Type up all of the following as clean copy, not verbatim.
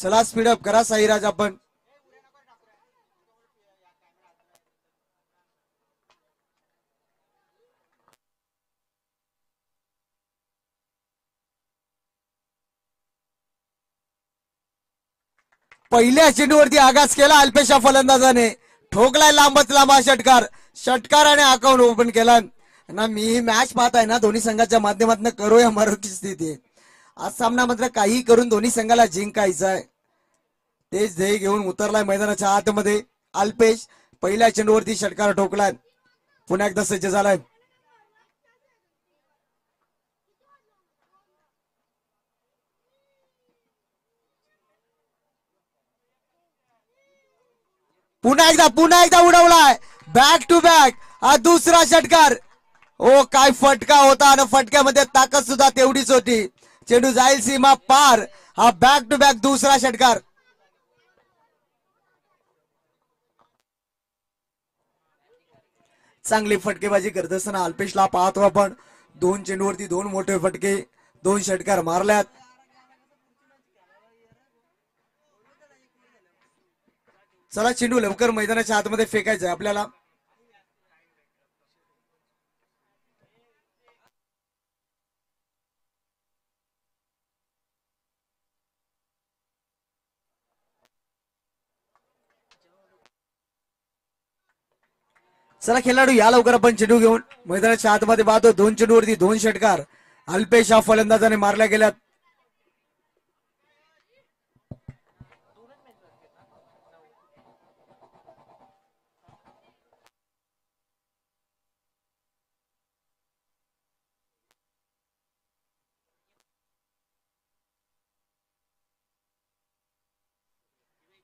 चला स्पीडअप करा साईराज आपण. पहिल्या चेंडूवरती आघात केला अल्पेशा फलंदाजाने. ठोकलाय लांबच लांब षटकार. षटकाराने अकाउंट ओपन केला ना. मी ही मॅच पाहत आहे ना दोन्ही संघाच्या माध्यमातून करूया मराठी स्थिती. आज सामना मात्र काही करून दोन्ही संघाला जिंकायचा आहे. तेच ध्येय घेऊन उतरलाय मैदानाच्या आतमध्ये अल्पेश. पहिल्या चेंडूवरती षटकार ठोकलाय. पुन्हा एकदा सज्ज झालाय. पुन्हा एकदा उडवलाय. बॅक टू बॅक हा दुसरा षटकार. ओ काय फटका होता आणि फटक्यामध्ये ताकद सुद्धा तेवढीच होती. चेंडू जाईल सीमा पार. हा बॅक टू बॅक दुसरा षटकार. चांगली फटकेबाजी करत असताना अल्पेशला पाहतो आपण. दोन चेंडूवरती दोन मोठे फटके, दोन षटकार मारल्यात. चला चेंडू लवकर मैदानाच्या आतमध्ये फेकायचा आहे आपल्याला. चला खेळाडू या लवकर आपण चेंडू घेऊन मैदानाच्या आतमध्ये पाहतो. दोन चेंडूवरती दोन षटकार अल्पेश या फलंदाजाने मारल्या गेल्यात.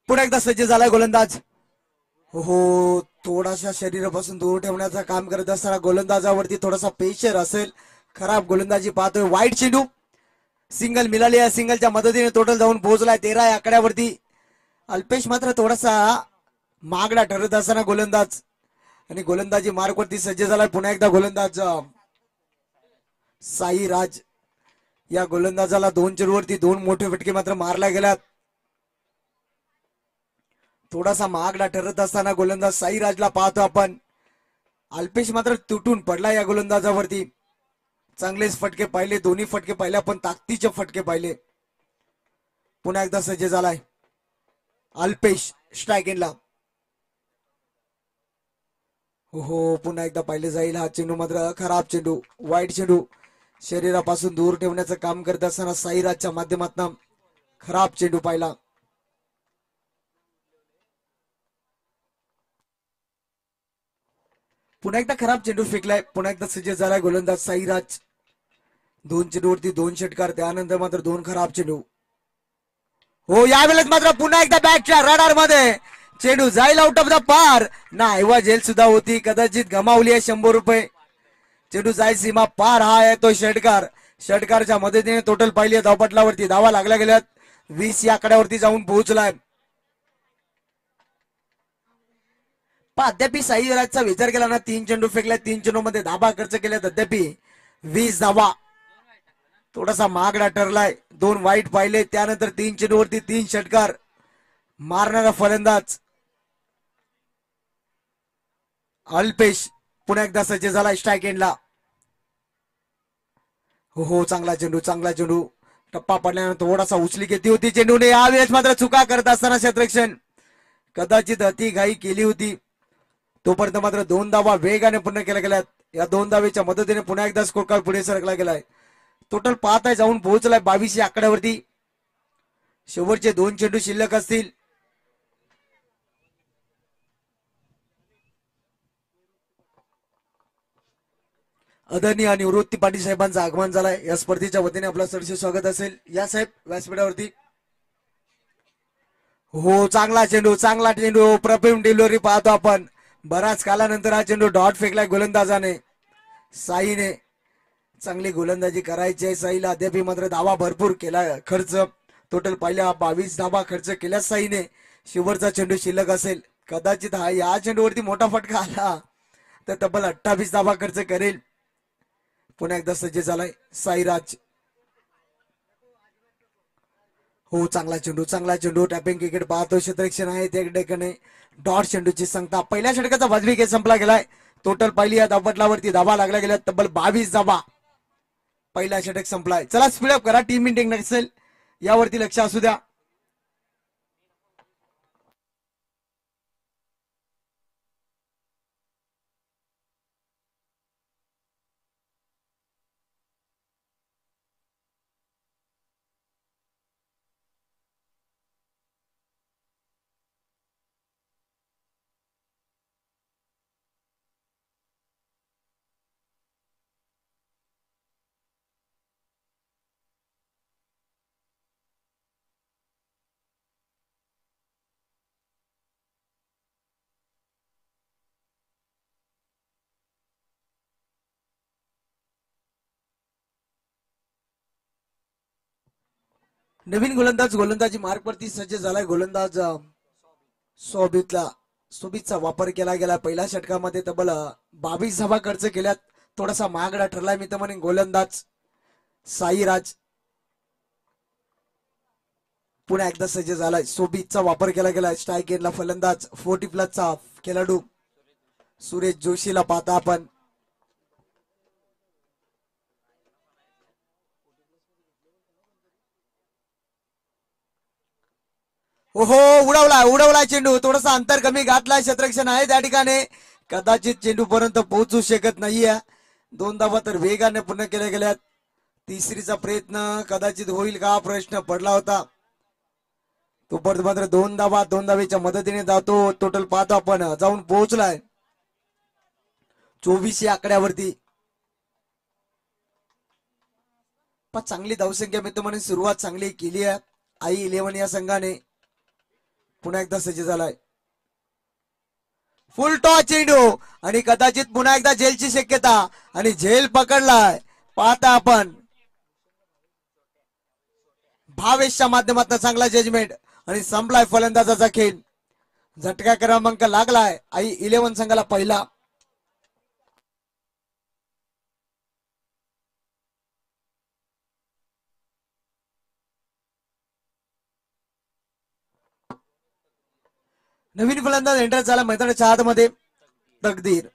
पुन्हा एकदा सज्ज झालाय गोलंदाज. हो थोडासा शरीरापासून दूर ठेवण्याचं काम करत असताना गोलंदाजावरती थोडासा प्रेशर असेल. खराब गोलंदाजी पाहतोय. वाईट चेंडू. सिंगल मिळाली. या सिंगलच्या मदतीने टोटल जाऊन पोहोचलाय 13 या आकड्यावरती. अल्पेश मात्र थोडासा मागडा ठरत असताना गोलंदाज आणि गोलंदाजी मार्कवरती सज्ज झालाय. पुन्हा एकदा गोलंदाज साईराज. या गोलंदाजाला दोन चेंडूवरती दोन मोठे फटके मात्र मारल्या गेल्यात. थोडासा मागडा ठरत असताना गोलंदाज साईराजला पाहतो आपण. अल्पेश मात्र तुटून पडला या गोलंदाजावरती. चांगलेच फटके पाहिले. दोन्ही फटके पाहिले आपण. ताकदीचे फटके पाहिले. पुन्हा एकदा सज्ज झालाय अल्पेश स्ट्राईक एंडला. हो पुन्हा एकदा पाहिले जाईल. हा चेंडू मात्र खराब चेंडू. वाईट चेंडू. शरीरापासून दूर ठेवण्याचं काम करत असताना साईराजच्या माध्यमातून खराब चेंडू पाहिला. पुन्हा एकदा खराब चेंडू फेकलाय. पुन्हा एकदा सज्ज झालाय गोलंदाज साईराज. दोन चेंडूवरती दोन षटकार. त्यानंतर मात्र दोन खराब चेंडू. हो यावेळेस मात्र पुन्हा एकदा बॅकच्या रडार मध्ये चेंडू जाईल आउट ऑफ द पार. ना ऐवा जेल सुद्धा होती. कदाचित गमावली आहे 100 रुपये. चेंडू जाईल सीमा पार. हा आहे तो षटकार. षटकारच्या मदतीने टोटल पाहिली धावपटलावरती धावा लागल्या गेल्यात. 20 या आकड्यावरती जाऊन पोहोचलाय. अद्याप साईराजचा विचार केला ना 3 चेंडू फेकल्या. 3 चेंडू मध्ये धाबा खर्च केल्यात. अद्याप 20 धावा. थोडासा मागडा ठरलाय. दोन वाईट पाहिले. त्यानंतर 3 चेंडूवरती 3 षटकार मारणारा फलंदाज अल्पेश पुन्हा एकदा सज्ज झाला स्ट्राईक एंडला. हो चांगला चेंडू. चांगला चेंडू. टप्पा पडल्यानंतर थोडासा उचली घेतली होती चेंडूने. यावेळेस मात्र चुका करत असताना क्षेत्ररक्षण कदाचित अति घाई केली होती. तोपर्यंत मात्र 2 धावा वेगाने पूर्ण केल्या गेल्यात. या 2 धावेच्या मदतीने पुन्हा एकदा स्कोर कार्ड पुढे सरकला गेलाय. टोटल पाहताय जाऊन पोहोचलाय 22 या आकड्यावरती. शेवटचे 2 चेंडू शिल्लक असतील. आदरणीय निवृत्ती पाटील साहेबांचं आगमन झालंय. या स्पर्धेच्या वतीने आपलं सरसे स्वागत असेल. या साहेब व्यासपीठावरती. हो चांगला चेंडू. चांगला चेंडू. प्रफिम डिलिव्हरी पाहतो आपण. बराच कालानंतर हा चेंडू डॉट फेकलाय गोलंदाजाने. साईने चांगली गोलंदाजी करायची आहे साईला. अद्याप मात्र धावा भरपूर केला खर्च. टोटल पहिल्या 22 धावा खर्च केल्या साईने. शेवटचा चेंडू शिल्लक असेल. कदाचित हा या चेंडूवरती मोठा फटका आला तर तब्बल 28 धावा खर्च करेल. पुन्हा एकदा सज्ज झालाय साईराज. हो चांगला चेंडू टॅपिंग क्रिकेट पाहतो क्षेत्ररक्षण आहे त्या ठिकाणी डॉट चेंडूची संख्या पहिल्या षटकाचा वाजवी खेळ संपला गेलाय. टोटल पहिली या धावपटलावरती धावा लागल्या गेल्या तब्बल 22 धावा. पहिला षटक संपलाय. चला स्पीडअप करा. टीम मिटिंग नसेल यावरती लक्ष असू द्या. नवीन गोलंदाजी मार्कवरती सज्ज झालाय. गोलंदाज सोबीतचा वापर केला गेला. पहिल्या षटकामध्ये तब्बल 22 धावा खर्च केल्यात. थोडासा महागडा ठरलाय मी तर म्हणेन गोलंदाज साईराज पुन्हा एकदा सज्ज झालाय. सोबीतचा वापर केला गेलाय. स्ट्राईक एंडला फलंदाज 40 प्लसचा खेळाडू सुरेश जोशीला पाहता आपण. ओहो उडवला चेंडू. थोडासा अंतर कमी घातलाय. क्षेत्ररक्षण आहे त्या ठिकाणी. कदाचित चेंडू पर्यंत पोहोचू शकत नाहीये. 2 धावा तर वेगाने पूर्ण केल्या गेल्यात. तिसरीचा प्रयत्न कदाचित होईल का प्रश्न पडला होता. तो परत मात्र 2 धावेच्या मदतीने जातो. टोटल पाहतो आपण जाऊन पोहोचलाय 24 या आकड्यावरती. चांगली धावसंख्या मी तुम्हाला सुरुवात चांगली केली आहे. आई 11 या संघाने पुन्हा एकदा सज्ज झालाय. फुल टॉस चेंडू आणि कदाचित पुन्हा एकदा झेलची शक्यता आणि झेल पकडलाय. पाहता आपण भावेशच्या माध्यमातून चांगला जजमेंट आणि संपलाय फलंदाजाचा खेळ. झटका क्रमांक लागलाय आई 11 संघाला पहिला. नवीन फलंदाज एंटर झाला मैदानाच्या आतमध्ये. तकदीर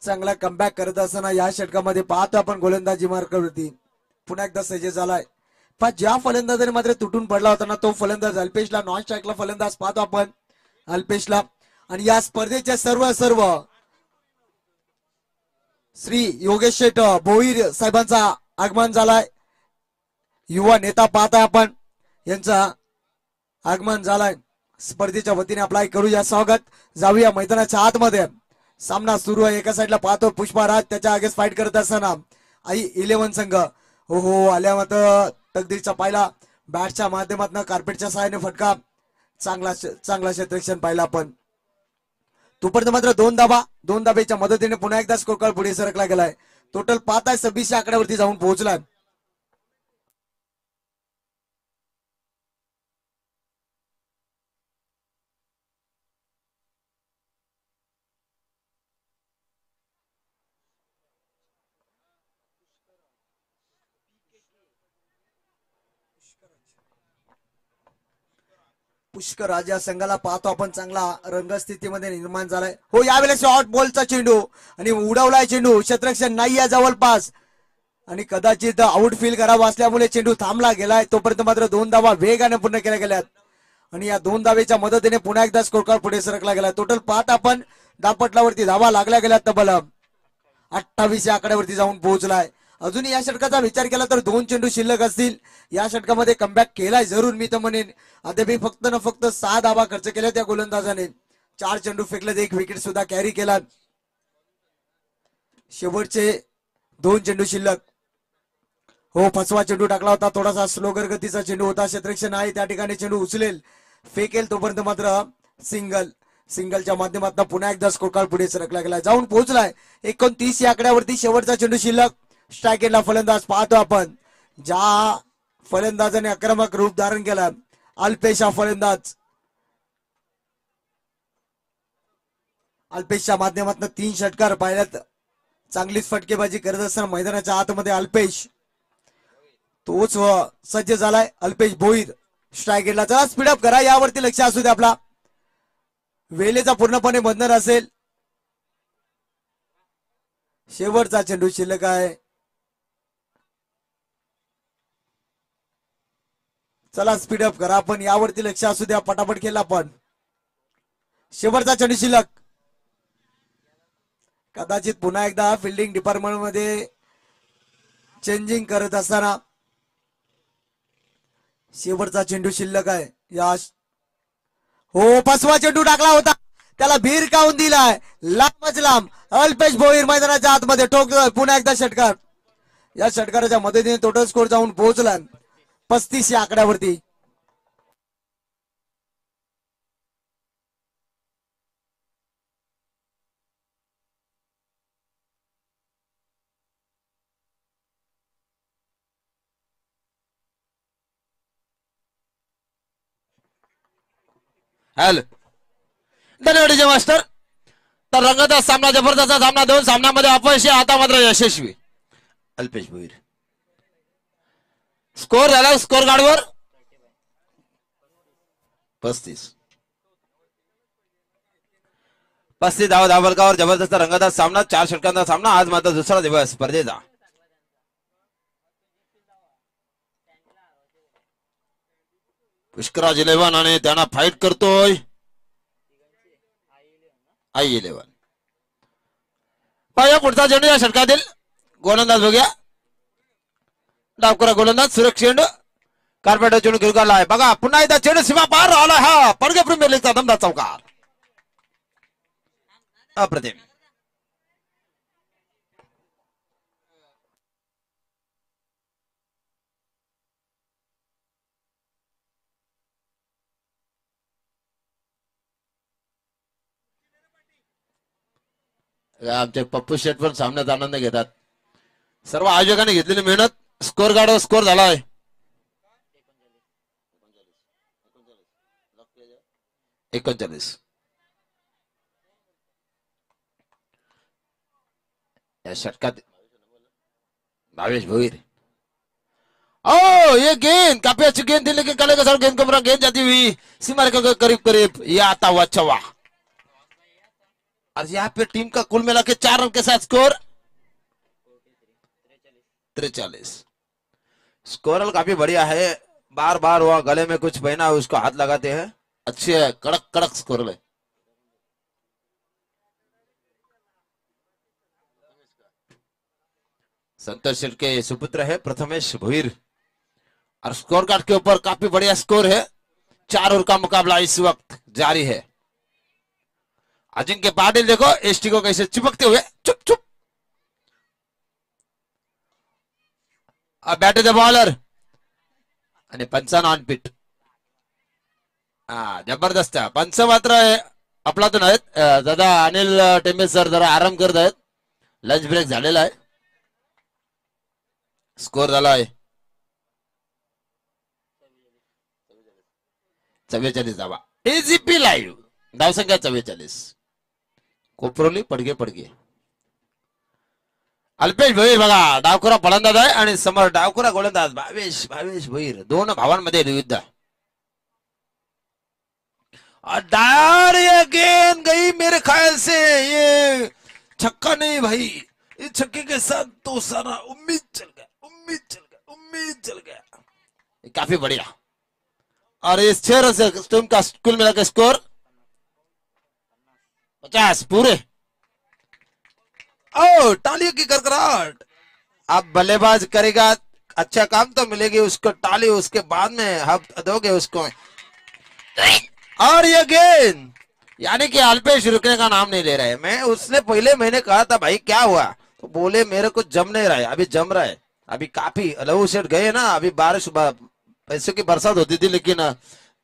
चांगला कमबॅक करत असताना या षटकामध्ये पाहतो आपण गोलंदाजी मार्गावरती पुन्हा एकदा सज्ज झालाय. पण ज्या फलंदाजाने मात्र तुटून पडला होता ना तो फलंदाज अल्पेशला. नॉन स्ट्राईकला फलंदाज पाहतो आपण अल्पेशला. आणि या स्पर्धेच्या सर्व श्री योगेश शेठ भोईर साहेबांचा आगमन झालाय. युवा नेता पाहताय आपण यांचा आगमन झालाय. स्पर्धेच्या वतीने अप्लाय करूया स्वागत. जाऊया मैदानाच्या आतमध्ये. सामना सुरू आहे. एका साईडला पाहतो पुष्पाराज त्याच्या आगेच फाईट करत असताना आई 11 संघ. हो आल्या मात्र तकदीरचा पाहिला बॅटच्या माध्यमातून कार्पेटच्या सहाय्याने फटका. चांगला क्षेत्ररक्षण पाहिला आपण. तोपर्यंत मात्र 2 धावेच्या मदतीने पुन्हा एकदा स्कोर कार्ड पुढे सरकला गेलाय. टोटल पाहताय 26 आकड्यावरती जाऊन पोहोचलाय. पुष्कर राजा संघाला पाहतो आपण चांगला रंगस्थितीमध्ये निर्माण झालाय. हो यावेळेस शॉर्ट बॉलचा चेंडू आणि उडवलाय चेंडू. क्षेत्ररक्षण नाही आहे जवळपास आणि कदाचित आउटफील्ड करावा असल्यामुळे चेंडू थांबला गेलाय. तोपर्यंत मात्र 2 धावा वेगाने पूर्ण केल्या गेल्यात आणि या 2 धावेच्या मदतीने पुन्हा एकदा स्कोर कार्ड पुढे सरकला गेला. टोटल पाहत आपण धावपटलावरती धावा लागल्या गेल्यात तब्बल 28 या आकड्यावरती जाऊन पोहोचलाय. अजूनही या षटकाचा विचार केला तर 2 चेंडू शिल्लक असतील. या षटकामध्ये कमबॅक केलाय जरूर मी तर म्हणेन. अद्याप फक्त 6 धावा खर्च केल्या त्या गोलंदाजाने. 4 चेंडू फेकले. 1 विकेट सुद्धा कॅरी केला. शेवटचे 2 चेंडू शिल्लक. हो 5वा चेंडू टाकला होता. थोडासा स्लोगर गतीचा चेंडू होता. क्षेत्ररक्षण आहे त्या ठिकाणी. चेंडू उचलेल फेकेल तोपर्यंत मात्र सिंगलच्या माध्यमातून पुन्हा एकदा स्कोर कार्ड पुढे सरकला गेला. जाऊन पोहोचलाय 29 या आकड्यावरती. शेवटचा चेंडू शिल्लक. स्ट्राईक एंडला फलंदाज पाहतो आपण. ज्या फलंदाजाने आक्रमक रूप धारण केला अल्पेश हा फलंदाज. अल्पेशच्या माध्यमातून 3 षटकार पाहिल्यात. चांगलीच फटकेबाजी करत असताना मैदानाच्या आतमध्ये अल्पेश तोच सज्ज झालाय अल्पेश भोईर स्ट्राईक गेला. चला स्पीडअप करा, यावरती लक्ष असू दे आपला. वेळेचा पूर्णपणे बंधन असेल. शेवटचा चेंडू शिल्लक आहे. चला स्पीडअप करा आपण, यावरती लक्ष असू द्या. पटापट केला आपण. शेवटचा चेंडू शिल्लक. कदाचित पुन्हा एकदा फिल्डिंग डिपार्टमेंट मध्ये चेंजिंग करत असताना शेवटचा चेंडू शिल्लक आहे. याश हो, 5वा चेंडू टाकला होता, त्याला भीर काऊन दिलाय. लांबच लांब अल्पेश भोईर मैदानाच्या आतमध्ये ठोकतोय पुन्हा एकदा षटकार. या षटकाराच्या मदतीने टोटल स्कोर जाऊन पोहोचला 35 या आकड्यावरती. हॅलो, धन्यवाद डीजे मास्टर. तर रंगतदार सामना, जबरदस्त सामना, दोन सामन्यामध्ये अपयशी, आता मात्र यशस्वी अल्पेश भोईर. स्कोर झाला स्कोर कार्डवर 35 धावा धावलकावर. जबरदस्त रंगतदार सामना, 4 षटकांचा सामना. आज मात्र दुसरा दिवस स्पर्धेचा. पुष्कराज 11 आणि त्यांना फाईट करतोय आई 11. पाया पुढचा चेंडू या षटकातील गोलंदाज बघूया. डावकरा गोलंदाज सुरेख चेंडू कार्पेट चेंडू घेऊन काढला आहे. बघा पुन्हा एकदा चेंडू सीमा पार आला. हा पडगे प्रीमियर लीगचा दमदार चौकार. अप्रतिम. आमचे पप्पू शेट पण सामन्यात आनंद घेतात. सर्व आयोजकांनी घेतलेली मेहनत. स्कोर गार्डवर स्कोर झाला आहे 39. या षटकात 22 भोईर. ओ ये गेंद काफी अच्छी गेंद थी, लेकिन कले के साथ गेंद को गेंद जाती हुई सीमा रेखा के करीब करीब. यह आता हुआ छवा. और यहाँ पे टीम का कुल मिला के 4 रन के साथ स्कोर 43. स्कोरल काफी बढ़िया है. बार बार वह गले में कुछ पहना है उसको हाथ लगाते हैं. अच्छे है, कड़क कड़क स्कोरल है. संतोष शेठ के सुपुत्र है प्रथमेश भोईर. और स्कोर कार्ड के ऊपर काफी बढ़िया स्कोर है. 4 ओवर का मुकाबला इस वक्त जारी है. अजिंक्य पाटिल देखो एसटी को कैसे चिपकते हुए. चुप चुप. बैट द बॉलर आणि पंचान ऑन पिट. जबरदस्त. पंच मात्र आपलातून आहेत. दादा अनिल टेंबे सर जरा आराम करत आहेत. लंच ब्रेक झालेला आहे. स्कोर झाला आहे 44 धावा. एजीपी लाईव्ह धावसंख्या 44. कोपरोली पडगे पडगे. अल्पेश भोईर बघा डावखुरा फलंदाज आहे आणि समोर डावखुरा गोलंदाज 22 भोईर. 2 भावांमध्ये युद्ध. डायर ये गेंद गई मेरे ख्याल से. ये छक्का नहीं भाई. इस छक्के के साथ तो सारा उम्मीद चल गया. काफी बढ़िया. और इस 6 रन से टीम का कुल मिलाकर स्कोर 50 पूरे. ओ तालियों की करकराहट. अब बल्लेबाज करेगा अच्छा काम तो मिलेगी उसको ताली. उसके बाद में हक दोगे उसको. और ये गेंद यानी कि अल्पेश रुकने का नाम नहीं ले रहे. मैं उसने पहले मैंने कहा था भाई क्या हुआ, तो बोले मेरे को जम नहीं रहा है. अभी जम रहा है. अभी काफी लहू सेट गए ना. अभी बारिश पैसों की बरसात होती थी, लेकिन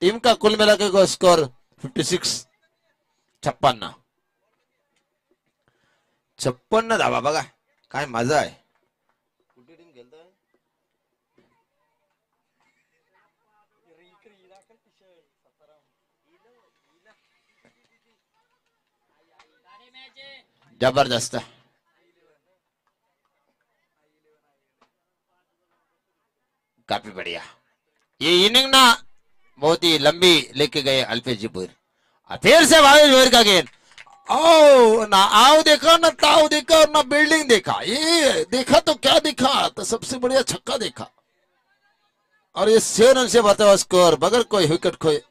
टीम का कुल मिलाकर स्कोर 56. 56 धावा. बघा काय मजा आहे. कुठे टीम खेळतोय. जबरदस्त. काफी बढ़िया। ये इनिंग ना बहुत ही लंबी लेके गए अल्पेश जी भोईर। फिर से भावेश भोईर का गेंद। ओ ना आओ देखा ना ताओ देखा और ना बिल्डिंग देखा, ये देखा तो क्या दिखा, तो सबसे बढ़िया छक्का देखा और ये 6 रन से बढ़ता हुआ स्कोर बगैर कोई विकेट खोए।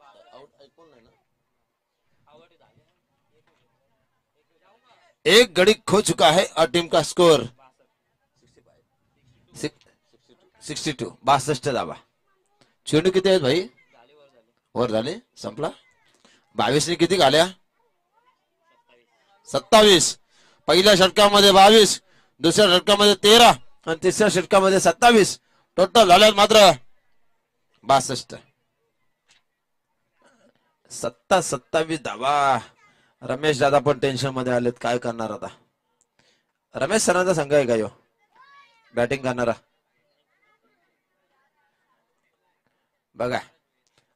एक घड़ी खो चुका है और टीम का स्कोर 62 62 धावा। चेंडू किती आहेत भाई? वर झाले, संपला। 22 ने किती घाल्या? 27। पहिल्या षटकामध्ये 22, दुसऱ्या षटकामध्ये 13 आणि तिसऱ्या षटकामध्ये 27, टोटल झाल्यात मात्र 62। 27 धावा। रमेश दादा पण टेन्शन मध्ये आलेत, काय करणार आता? रमेश सरांचा संघ आहे का यो बॅटिंग करणारा? बघा,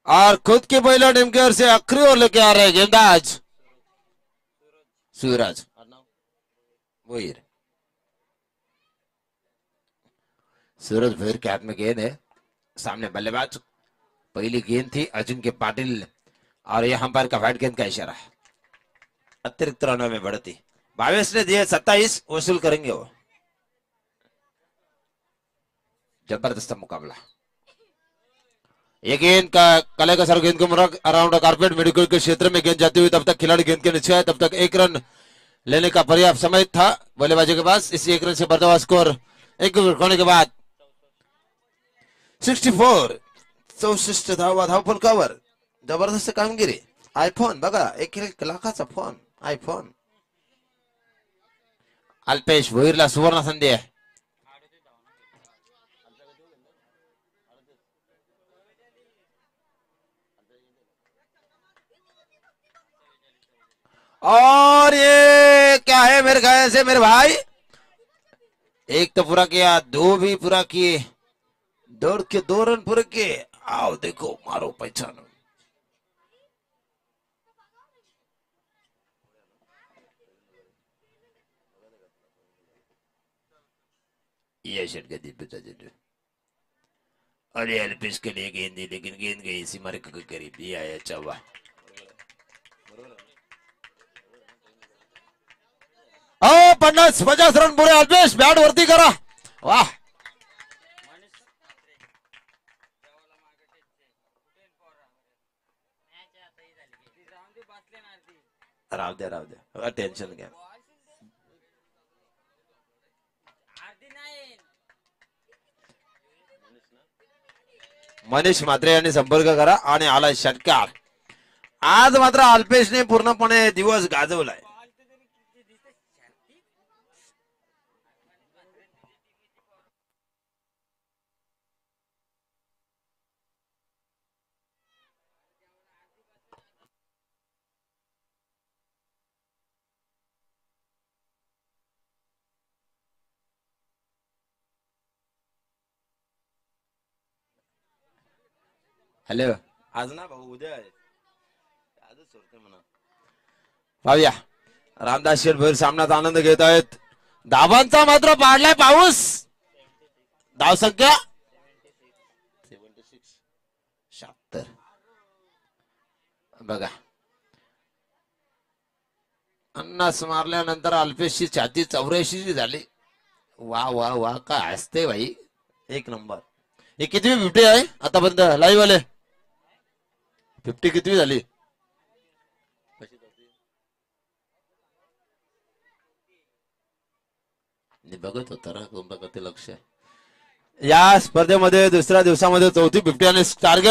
और खुद की पहिला टीम की ओर से आखिरी ओवर लेके आ रहे गेंदबाज सूरज भोईर। सूरज भोईर के हाथ में गेंद है, सामने बल्लेबाज। पहली गेंद थी अजिंक्य पाटिल और यह अंपायर का वाइड गेंद का इशारा है। अतिरिक्त रनों में बढ़ती। 22 ने दिए, 27 वसूल करेंगे वो। जबरदस्त मुकाबला। ये गेंद का कले का सर गेंद को मुरा अराउंड कारपेट मेडिकल के क्षेत्र में गेंद जाती हुई, तब तक खिलाड़ी गेंद के नीचे है, तब तक 1 रन लेने का पर्याप्त समय था बल्लेबाजी के पास। इसी 1 रन से बढ़ता हुआ स्कोर 1 विकेट खोने के बाद 64 64 धावा, धावफल कव्हर। जबरदस्त कामगिरी। आयफोन बघा, 1 लाखाचा फोन आयफोन। अल्पेश भोईरला सुवर्ण संधी आहे। और ये क्या है मेरे ख्याल से मेरे भाई? 1 तो पूरा किया, 2 भी पूरा किए, दौड़ के 2 रन पूरे किए। आओ देखो, मारो पहचानो। ये शट के दिब्बे जी। अरे अल्पेश के लिए गेंद दी, लेकिन गेंद गई इसी मार्क के करीब। ये आया चौवा। ओ 50 रन पुरे। अल्पेश बॅट वरती करा, वाह। राव द्या टेन्शन घ्या। मनीष म्हात्रे यांनी संपर्क करा आणि आला षटकार। आज मात्र अल्पेशने पूर्णपणे दिवस गाजवलाय। हॅलो, आज ना भाऊ, उद्या आहे आजच सोडते म्हणा। पाहूया, रामदास शेठ भोईर सामन्यात आनंद घेत आहेत। धावांचा मात्र पाडलाय पाऊस। धाव संख्या 76 बघा। 50 मारल्यानंतर अल्पेशची छाती 84 झाली। वा वा वा, काय असते भाई, 1 नंबर। हे कितवी 50 आहे आतापर्यंत लाईव्ह वाले? 50 कितवी झाली? बघत होता ना, कोण बघत लक्ष। या स्पर्धेमध्ये दुसऱ्या दिवसामध्ये 4थी 50 आणि टार्गेट